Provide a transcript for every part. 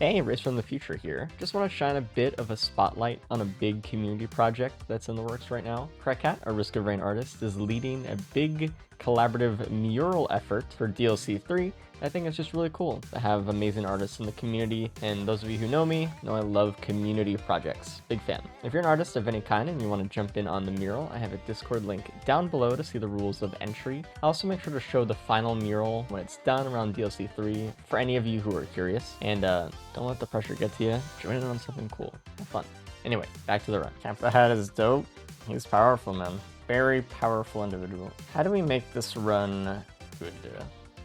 Hey, Race from the Future here. Just want to shine a bit of a spotlight on a big community project that's in the works right now. Krekat, a Risk of Rain artist, is leading a big collaborative mural effort for DLC 3. I think it's just really cool to have amazing artists in the community, and those of you who know me know I love community projects. Big fan. If you're an artist of any kind and you want to jump in on the mural, I have a Discord link down below to see the rules of entry. I'll also make sure to show the final mural when it's done around DLC 3 for any of you who are curious. And don't let the pressure get to you. Join in on something cool. Have fun. Anyway, back to the run. Camp the Hat is dope. He's powerful, man. Very powerful individual. How do we make this run good?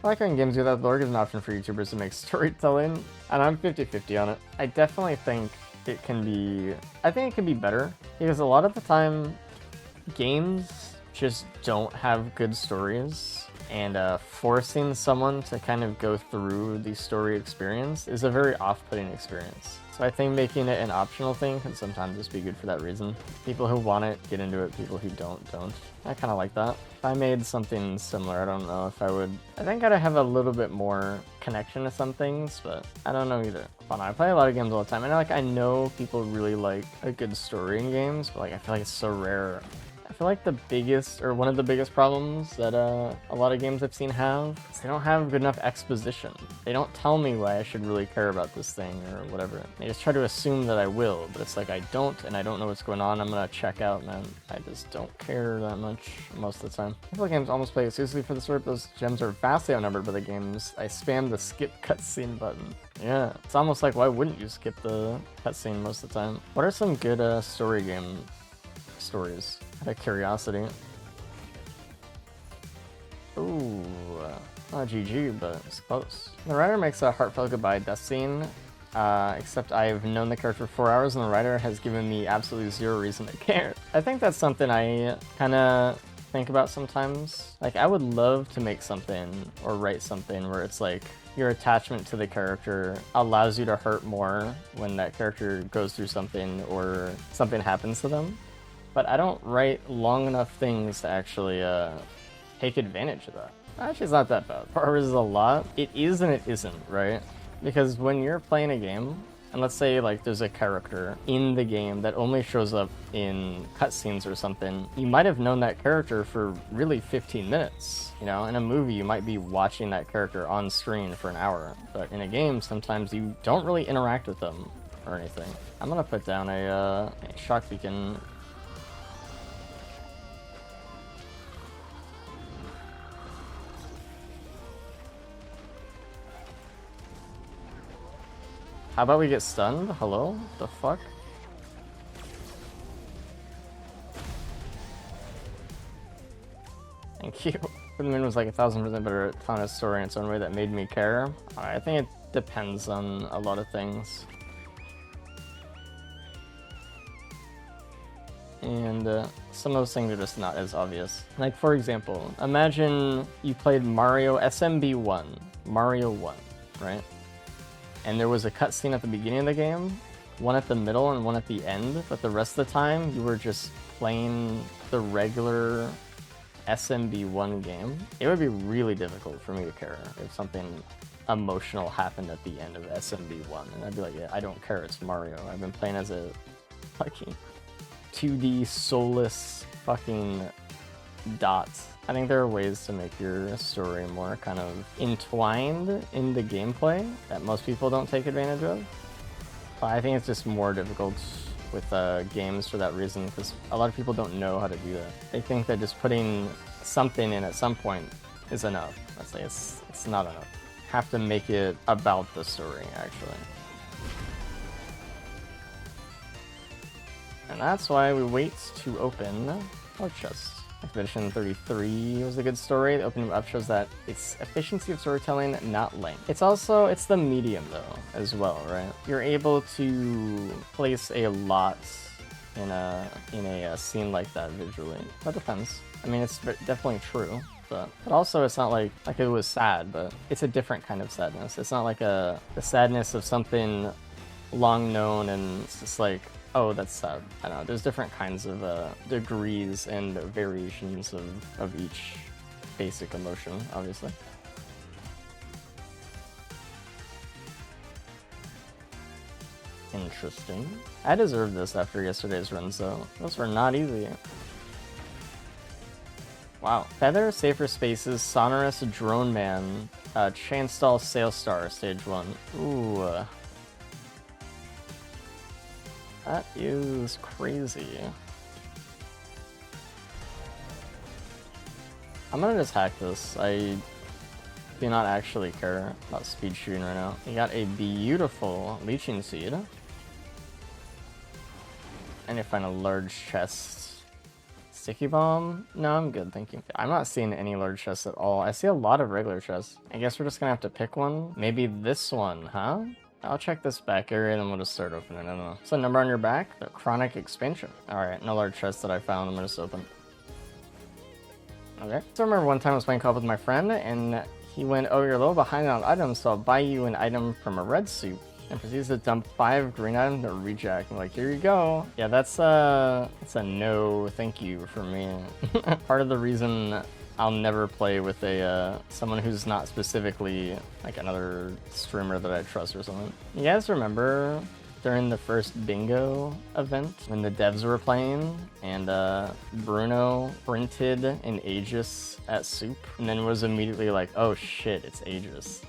I like when games without the lore gives an option for YouTubers to make storytelling, and I'm 50-50 on it. I definitely think it can be... I think it can be better, because a lot of the time, games just don't have good stories, and forcing someone to kind of go through the story experience is a very off-putting experience. So I think making it an optional thing can sometimes just be good for that reason. People who want it, get into it. People who don't. I kind of like that. If I made something similar, I don't know if I would... I think I'd have a little bit more connection to some things, but I don't know either. Fun. I play a lot of games all the time, and I know people really like a good story in games, but I feel like it's so rare. I feel like the biggest, or one of the biggest problems that a lot of games I've seen have is they don't have good enough exposition. They don't tell me why I should really care about this thing or whatever. They just try to assume that I will, but it's like I don't, and I don't know what's going on. I'm gonna check out, man. I just don't care that much most of the time. I feel like games almost play exclusively for the story, but those gems are vastly outnumbered by the games. I spam the skip cutscene button. Yeah, it's almost like why wouldn't you skip the cutscene most of the time? What are some good story game stories? Out of curiosity. Ooh, not GG, but it's close. The writer makes a heartfelt goodbye death scene, except I've known the character for 4 hours and the writer has given me absolutely zero reason to care. I think that's something I kind of think about sometimes. Like, I would love to make something or write something where it's like your attachment to the character allows you to hurt more when that character goes through something or something happens to them. But I don't write long enough things to actually take advantage of that. Actually, it's not that bad. 4 hours is a lot. It is and it isn't, right? Because when you're playing a game, and let's say like there's a character in the game that only shows up in cutscenes or something, you might have known that character for really 15 minutes. You know, in a movie, you might be watching that character on screen for an hour. But in a game, sometimes you don't really interact with them or anything. I'm gonna put down a shock beacon. How about we get stunned? Hello? The fuck? Thank you. The Moon was like 1000% better telling a story in its own way that made me care. I think it depends on a lot of things. And some of those things are just not as obvious. Like, for example, imagine you played Mario SMB 1, Mario 1, right? And there was a cutscene at the beginning of the game, one at the middle and one at the end, but the rest of the time you were just playing the regular SMB1 game. It would be really difficult for me to care if something emotional happened at the end of SMB1, and I'd be like, yeah, I don't care, it's Mario. I've been playing as a fucking 2D soulless fucking dot. I think there are ways to make your story more kind of entwined in the gameplay that most people don't take advantage of. But I think it's just more difficult with games for that reason, because a lot of people don't know how to do that. They think that just putting something in at some point is enough. Let's say it's not enough. Have to make it about the story, actually. And that's why we wait to open Orchestral. Expedition 33 was a good story. The opening up shows that it's efficiency of storytelling, not length. It's the medium though, as well, right? You're able to place a lot in a scene like that visually. That depends. I mean, it's definitely true, but also it's not like it was sad, but it's a different kind of sadness. It's not like the sadness of something long known and it's just like, oh, that's sad. I don't know, there's different kinds of degrees and variations of each basic emotion, obviously. Interesting. I deserved this after yesterday's runs, though. Those were not easy. Wow. Feather, Safer Spaces, Sonorous, Drone Man, Chainstall, Sail Star, Stage 1. Ooh. That is crazy. I'm gonna just hack this. I do not actually care about speed shooting right now. You got a beautiful Leeching Seed. And you find a large chest. Sticky Bomb? No, I'm good, thank you. I'm not seeing any large chests at all. I see a lot of regular chests. I guess we're just gonna have to pick one. Maybe this one, huh? I'll check this back area and then we'll just start opening. I don't know. So number on your back, the Chronic Expansion. Alright, no large chest that I found. I'm gonna just open. Okay. So I remember one time I was playing co-op with my friend and he went, oh, you're a little behind on items, so I'll buy you an item from a red soup. And proceeds to dump 5 green items to reject. I'm like, here you go. Yeah, that's a no thank you for me. Part of the reason I'll never play with a someone who's not specifically like another streamer that I trust or something. You guys remember during the first bingo event when the devs were playing and Bruno printed an Aegis at soup and then was immediately like, oh shit, it's Aegis.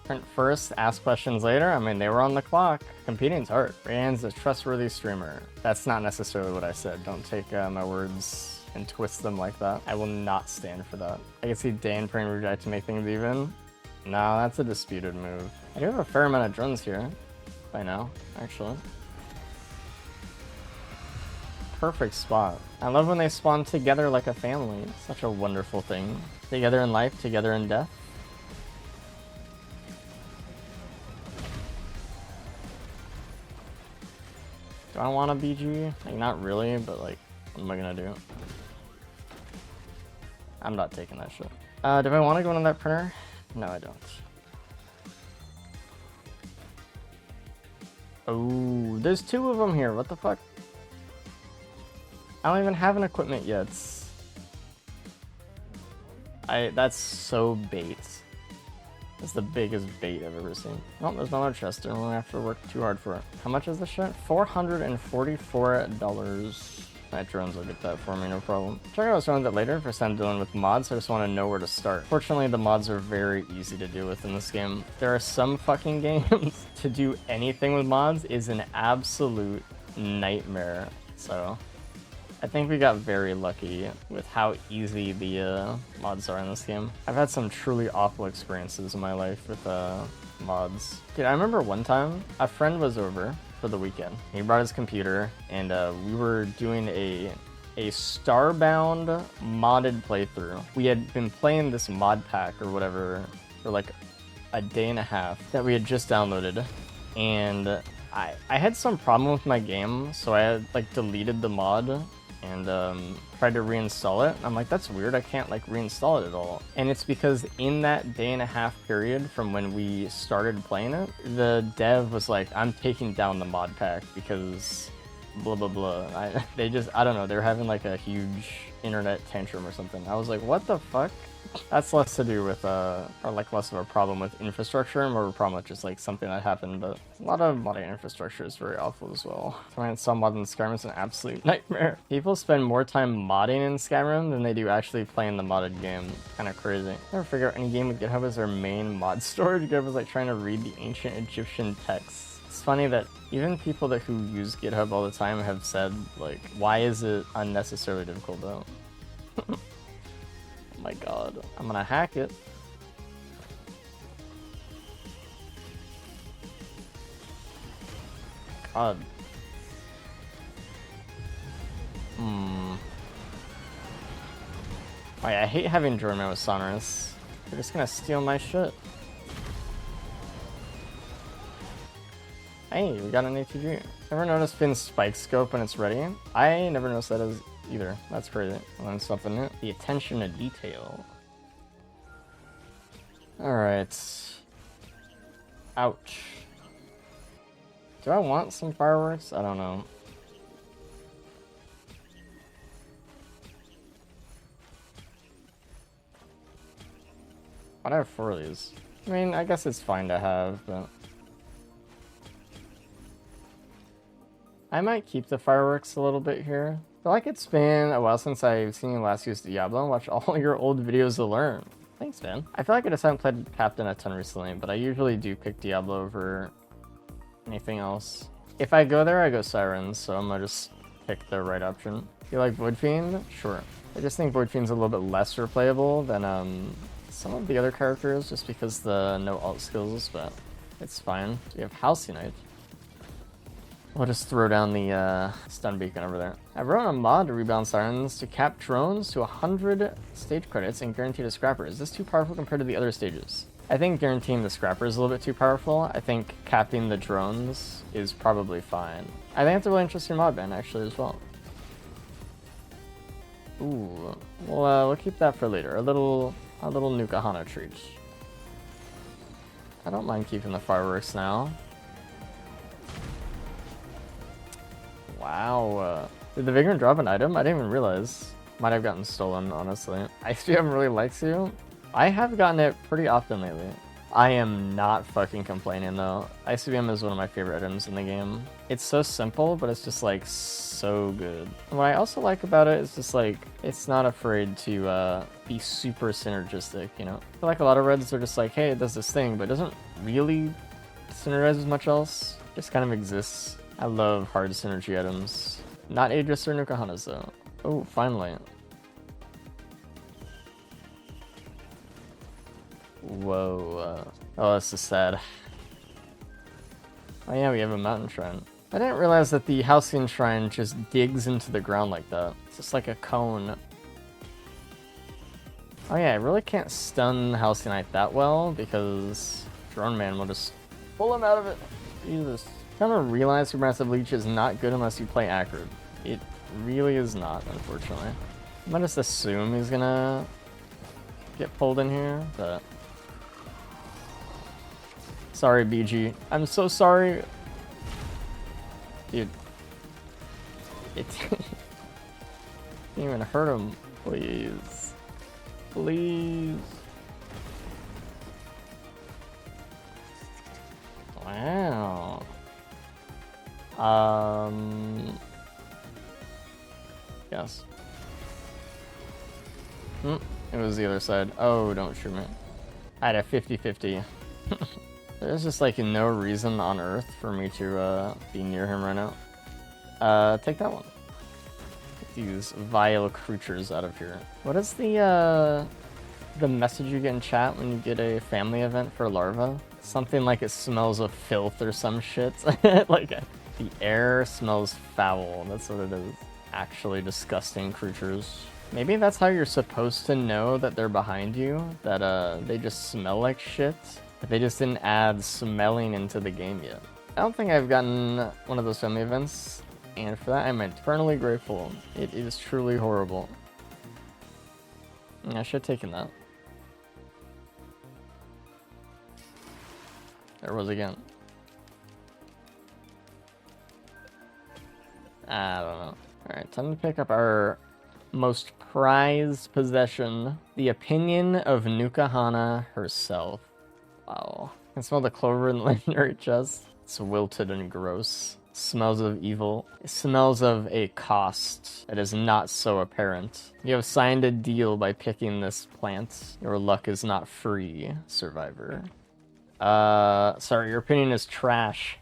Print first, ask questions later. I mean, they were on the clock. Competing's hard. Rand's a trustworthy streamer. That's not necessarily what I said. Don't take my words and twist them like that. I will not stand for that. I can see Dan praying reject to make things even. No, that's a disputed move. I do have a fair amount of drones here by now, actually. Perfect spot. I love when they spawn together like a family. Such a wonderful thing. Together in life, together in death. Do I want a BG? Like, not really, but like, what am I gonna do? I'm not taking that shit. Do I want to go into that printer? No, I don't. Oh, there's 2 of them here. What the fuck? I don't even have an equipment yet. That's so bait. That's the biggest bait I've ever seen. Oh, there's no large chest. I don't have to work too hard for it. How much is this shit? $444. That drones will get that for me, no problem. Check out drones it later for some dealing with mods. I just want to know where to start. Fortunately, the mods are very easy to deal with in this game. There are some fucking games to do anything with mods is an absolute nightmare. So I think we got very lucky with how easy the mods are in this game. I've had some truly awful experiences in my life with mods. Dude, I remember one time a friend was over for the weekend. He brought his computer and we were doing a Starbound modded playthrough. We had been playing this mod pack or whatever for like a day and a half that we had just downloaded, and I had some problem with my game, so I had like deleted the mod and tried to reinstall it. I'm like, that's weird, I can't like reinstall it at all. And it's because in that day and a half period from when we started playing it, the dev was like, I'm taking down the mod pack because blah blah blah. I don't know, they're having like a huge internet tantrum or something. I was like, what the fuck? That's less to do with or like less of a problem with infrastructure and more of a problem with just like something that happened, but a lot of modding infrastructure is very awful as well. Trying to mod in Skyrim is an absolute nightmare. People spend more time modding in Skyrim than they do actually playing the modded game. Kind of crazy. Never figure out any game with GitHub as their main mod storage. GitHub is like trying to read the ancient Egyptian texts. It's funny that even people who use GitHub all the time have said like, why is it unnecessarily difficult though? Oh my god, I'm gonna hack it. God. Wait, I hate having Drone with Sonorous. They're just gonna steal my shit. Hey, we got an ATG. Ever noticed Finn's spike scope when it's ready? I never noticed that as either. That's crazy. I learned something new. The attention to detail. Alright. Ouch. Do I want some fireworks? I don't know. Why'd I have 4 of these? I mean, I guess it's fine to have, but I might keep the fireworks a little bit here. I feel like it's been a while since I've seen you last use Diablo and watch all your old videos to learn. Thanks, man. I feel like I just haven't played Captain a ton recently, but I usually do pick Diablo over anything else. If I go there, I go Sirens, so I'm gonna just pick the right option. You like Void Fiend? Sure. I just think Void Fiend's a little bit less replayable than some of the other characters, just because the no alt skills, but it's fine. So we have Halcynite. We'll just throw down the stun beacon over there. I wrote a mod to rebound Sirens to cap drones to 100 stage credits and guarantee the scrapper. Is this too powerful compared to the other stages? I think guaranteeing the scrapper is a little bit too powerful. I think capping the drones is probably fine. I think it's a really interesting mod ban actually as well. Ooh, well, we'll keep that for later. A little Nukahana treat. I don't mind keeping the fireworks now. Wow. Did the Vagrant drop an item? I didn't even realize. Might have gotten stolen, honestly. ICBM really likes you. I have gotten it pretty often lately. I am not fucking complaining though. ICBM is one of my favorite items in the game. It's so simple, but it's just like so good. And what I also like about it is just like, it's not afraid to be super synergistic, you know? I feel like a lot of reds are just like, hey, it does this thing, but it doesn't really synergize as much else. It just kind of exists. I love hard synergy items. Not Aegis or Nukahanas though. Oh, finally. Whoa. Oh, this is sad. Oh yeah, we have a mountain shrine. I didn't realize that the Halcyon shrine just digs into the ground like that. It's just like a cone. Oh yeah, I really can't stun Halcyonite that well because Drone Man will just pull him out of it. Jesus. I kind of realize Supermassive Leech is not good unless you play Acrid. It really is not, unfortunately. I'm gonna just assume he's gonna get pulled in here, but... Sorry, BG. I'm so sorry. Dude. It didn't even hurt him. Please. Please. Wow. Yes. It was the other side. Oh, don't shoot me. I had a 50-50. There's just like no reason on earth for me to be near him right now. Take that one. Get these vile creatures out of here. What is the message you get in chat when you get a family event for larva? Something like it smells of filth or some shit. Like the air smells foul. That's what it is. Actually disgusting creatures. Maybe that's how you're supposed to know that they're behind you. That they just smell like shit. But they just didn't add smelling into the game yet. I don't think I've gotten one of those family events. And for that, I'm eternally grateful. It is truly horrible. I should have taken that. There was again. I don't know. Alright, time to pick up our most prized possession. The opinion of Nukahana herself. Wow. I can smell the clover in the legendary chest. It's wilted and gross. Smells of evil. It smells of a cost that is not so apparent. You have signed a deal by picking this plant. Your luck is not free, survivor. Sorry, your opinion is trash.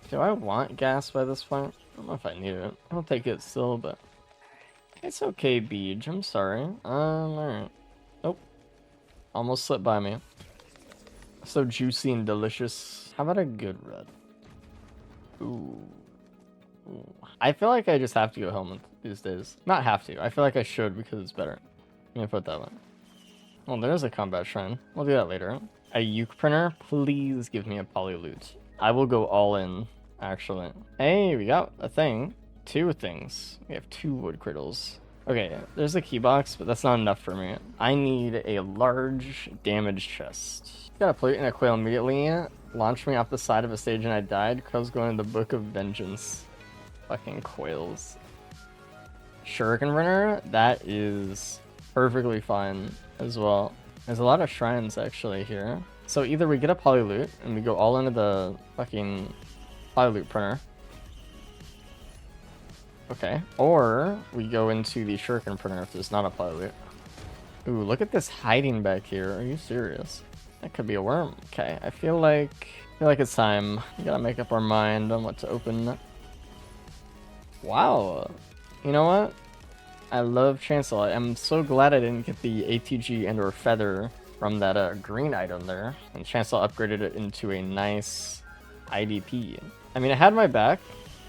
Do I want gas by this point? I don't know if I need it. I'll take it still, but... It's okay, Beej. I'm sorry. Alright. Nope. Almost slipped by me. So juicy and delicious. How about a good red? Ooh. Ooh. I feel like I just have to go helmet these days. Not have to. I feel like I should because it's better. Let me put that one. Oh, there's a combat shrine. We'll do that later. A uke printer? Please give me a poly loot. I will go all in, actually. Hey, we got a thing. 2 things. We have 2 wood crittles. Okay, there's a key box, but that's not enough for me. I need a large damage chest. Got a plate and a quail immediately. Launched me off the side of a stage and I died because I was going to the Book of Vengeance. Fucking quails. Shuriken runner? That is perfectly fine as well. There's a lot of shrines actually here. So either we get a polyloot and we go all into the fucking polyloot printer. Okay. Or we go into the shuriken printer if there's not a polyloot. Ooh, look at this hiding back here. Are you serious? That could be a worm. Okay, I feel like it's time. We gotta make up our mind on what to open. Wow. You know what? I love Chancellor. I'm so glad I didn't get the ATG and or feather from that green item there. And Chancellor upgraded it into a nice IDP. I mean, I had my back.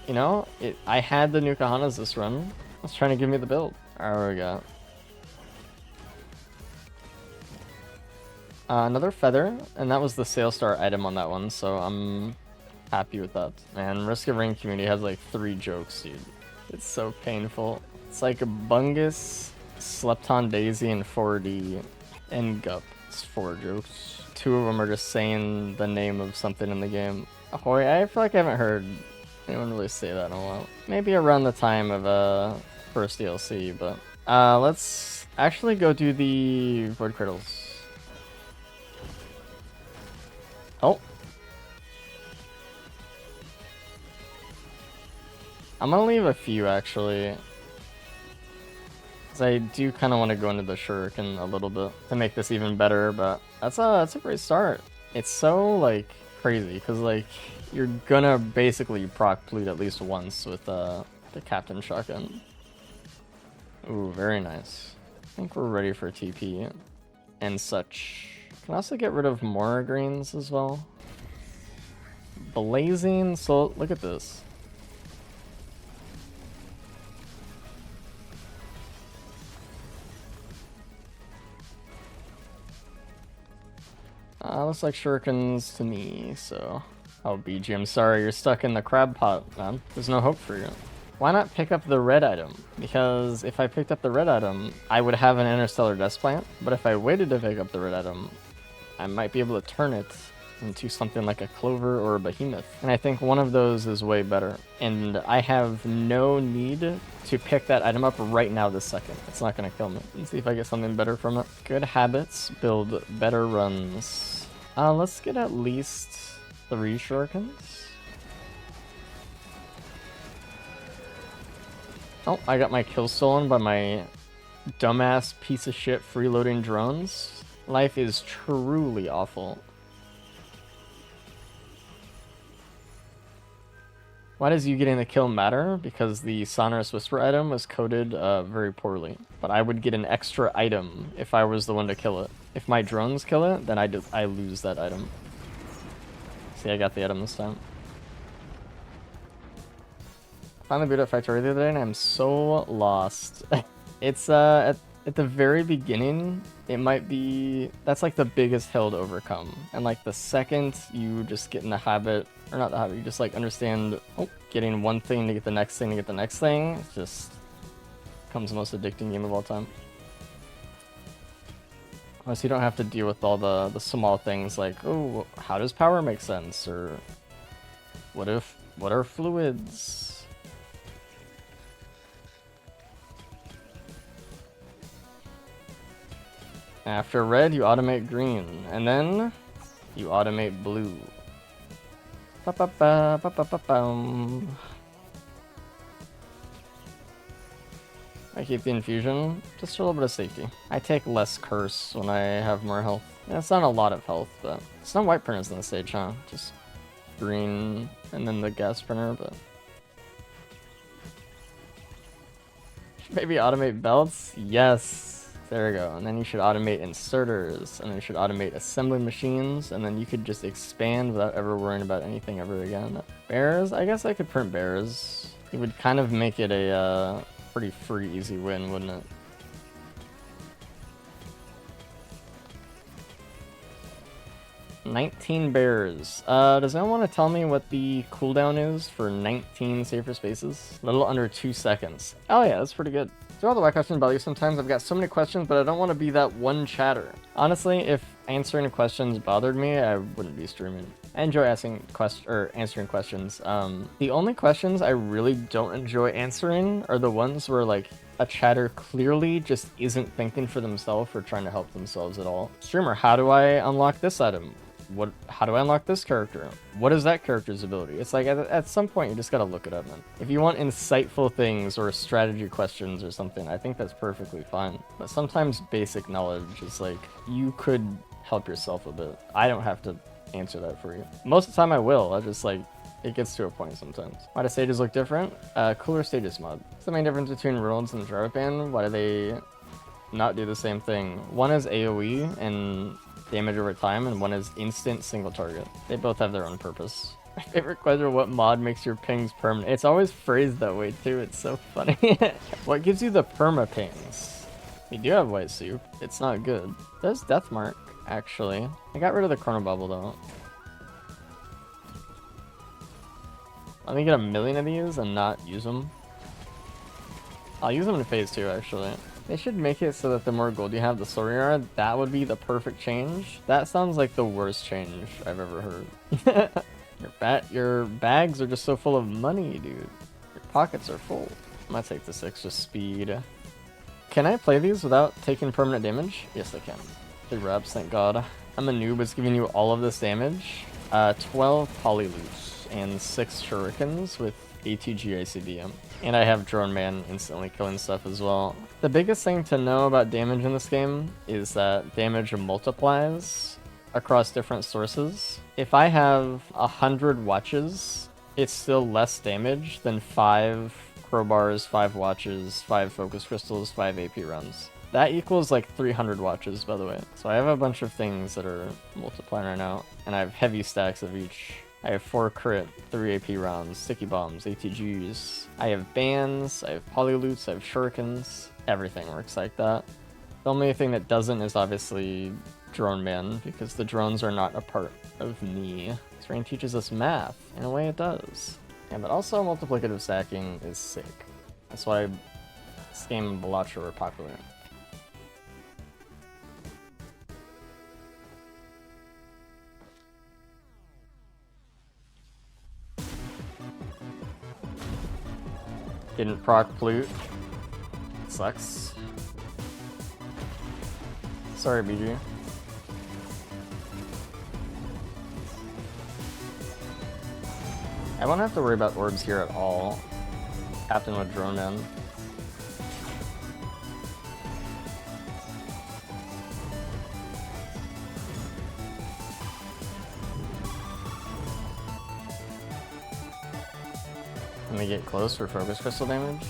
You know, I had the new Kahanas this run. I was trying to give me the build. Alright, what we got? Another feather, and that was the Sail Star item on that one, so I'm happy with that. Man, Risk of Rain community has like 3 jokes, dude. It's so painful. It's like a Bungus, Slepton Daisy, and 4D, and Gup. It's 4 jokes. 2 of them are just saying the name of something in the game. Ahoy, I feel like I haven't heard anyone really say that in a while. Maybe around the time of first DLC, but let's actually go do the Void Cradles. Oh. I'm gonna leave a few actually. Because I do kind of want to go into the shuriken a little bit to make this even better, but that's a great start. It's so like crazy because like you're gonna basically proc pleat at least once with the Captain Shotgun. Ooh, very nice. I think we're ready for TP and such. Can also get rid of more greens as well. Blazing, so look at this. Looks like shurikens to me, so... Oh, BG, I'm sorry, you're stuck in the crab pot, man. There's no hope for you. Why not pick up the red item? Because if I picked up the red item, I would have an interstellar death plant, but if I waited to pick up the red item, I might be able to turn it into something like a clover or a behemoth. And I think one of those is way better. And I have no need to pick that item up right now this second. It's not gonna kill me. Let's see if I get something better from it. Good habits build better runs. Let's get at least 3 shurikens. Oh, I got my kill stolen by my dumbass piece of shit freeloading drones. Life is truly awful. Why does you getting the kill matter? Because the Sonorous Whisper item was coded very poorly. But I would get an extra item if I was the one to kill it. If my drones kill it, then I lose that item. See, I got the item this time. I finally beat up Factory the other day and I'm so lost. It's at the very beginning, it might be... That's like the biggest hill to overcome. And like the second you just get in the habit... Or not the habit, you just like understand getting one thing to get the next thing to get the next thing. It just becomes the most addicting game of all time. Unless you don't have to deal with all the small things like, oh, how does power make sense? Or what are fluids? After red, you automate green, and then you automate blue. I keep the infusion, just for a little bit of safety. I take less curse when I have more health. Yeah, it's not a lot of health, but it's no white printers in the stage, huh? Just green and then the gas printer, but... Maybe automate belts? Yes! There we go. And then you should automate inserters, and then you should automate assembly machines, and then you could just expand without ever worrying about anything ever again. Bears? I guess I could print bears. It would kind of make it a pretty free, easy win, wouldn't it? $19 bears. Does anyone want to tell me what the cooldown is for 19 safer spaces? A little under 2 seconds. Oh yeah, that's pretty good. So all the white questions about you sometimes. I've got so many questions, but I don't want to be that one chatter. Honestly, if answering questions bothered me, I wouldn't be streaming. I enjoy answering questions. The only questions I really don't enjoy answering are the ones where like a chatter clearly just isn't thinking for themselves or trying to help themselves at all. Streamer, how do I unlock this item? How do I unlock this character? What is that character's ability? It's like at some point you just gotta look it up, man. If you want insightful things or strategy questions or something, I think that's perfectly fine. But sometimes basic knowledge is like, you could help yourself a bit. I don't have to answer that for you. Most of the time I will. I just like, it gets to a point sometimes. Why do stages look different? Cooler stages mod. What's the main difference between Ruins and Jarvan? Why do they not do the same thing? One is AoE and damage over time, and one is instant single target. They both have their own purpose. My favorite question, what mod makes your pings permanent? It's always phrased that way too, it's so funny. What gives you the perma pings? You do have white soup. It's not good. There's Deathmark, actually. I got rid of the Chrono Bubble though. Let me get 1,000,000 of these and not use them. I'll use them in phase 2 actually. They should make it so that the more gold you have, the slower you are. That would be the perfect change. That sounds like the worst change I've ever heard. Your bags are just so full of money, dude. Your pockets are full. I'm gonna take this extra speed. Can I play these without taking permanent damage? Yes, I can. 3 reps, thank God. I'm a noob, it's giving you all of this damage. 12 polyloops and 6 shurikens with ATG ICBM. And I have Drone Man instantly killing stuff as well. The biggest thing to know about damage in this game is that damage multiplies across different sources. If I have 100 watches, it's still less damage than 5 crowbars, 5 watches, 5 focus crystals, 5 AP runs. That equals like 300 watches, by the way. So I have a bunch of things that are multiplying right now, and I have heavy stacks of each. I have 4 crit, 3 AP rounds, sticky bombs, ATGs. I have bands, I have polyloots, I have shurikens. Everything works like that. The only thing that doesn't is obviously Drone Man, because the drones are not a part of me. This rain teaches us math. In a way it does. Yeah, but also multiplicative stacking is sick. That's why this game and Balacha were popular. Didn't proc Plute. Sucks. Sorry, BG. I won't have to worry about orbs here at all. Captain with Drone Man. Let me get close for focus crystal damage.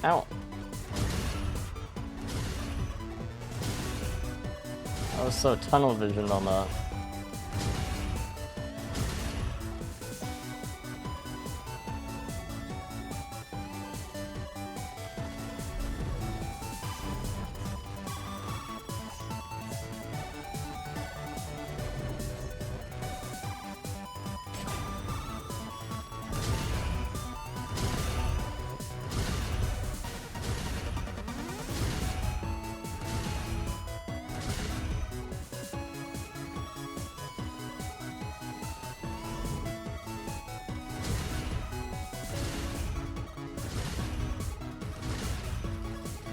Ow. I was so tunnel visioned on that.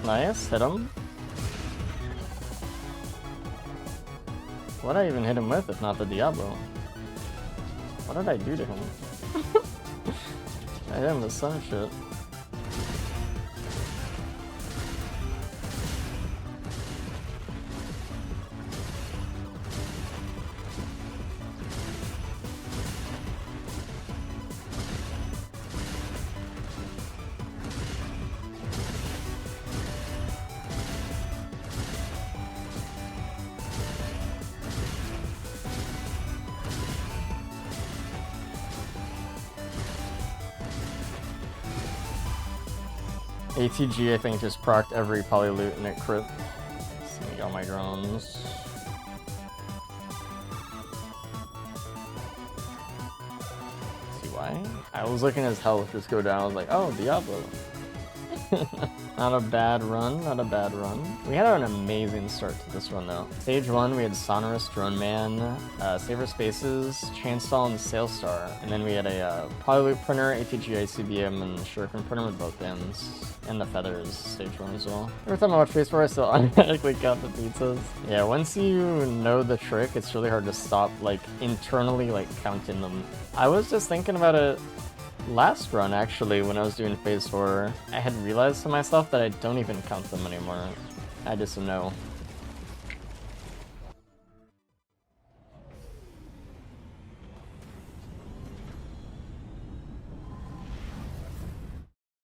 Nice, hit him. What did I even hit him with if not the Diablo? What did I do to him? I hit him with some shit. ATG, I think, just procced every poly loot and it crit. See all my drones. See why? I was looking at his health just go down. I was like, oh, Diablo. Not a bad run, not a bad run. We had an amazing start to this run though. Stage 1, we had Sonorous, Drone Man, Saver Spaces, Chainsaw, and Sailstar. And then we had a Polyloop Printer, ATG, ICBM, and Shuriken Printer with both ends. And the Feathers, Stage 1 as well. Every time I watch Phase 4, I still automatically count the pizzas. Yeah, once you know the trick, it's really hard to stop, like, internally, like, counting them. I was just thinking about it last run, actually, when I was doing Phase 4, I had realized to myself that I don't even count them anymore. I just know.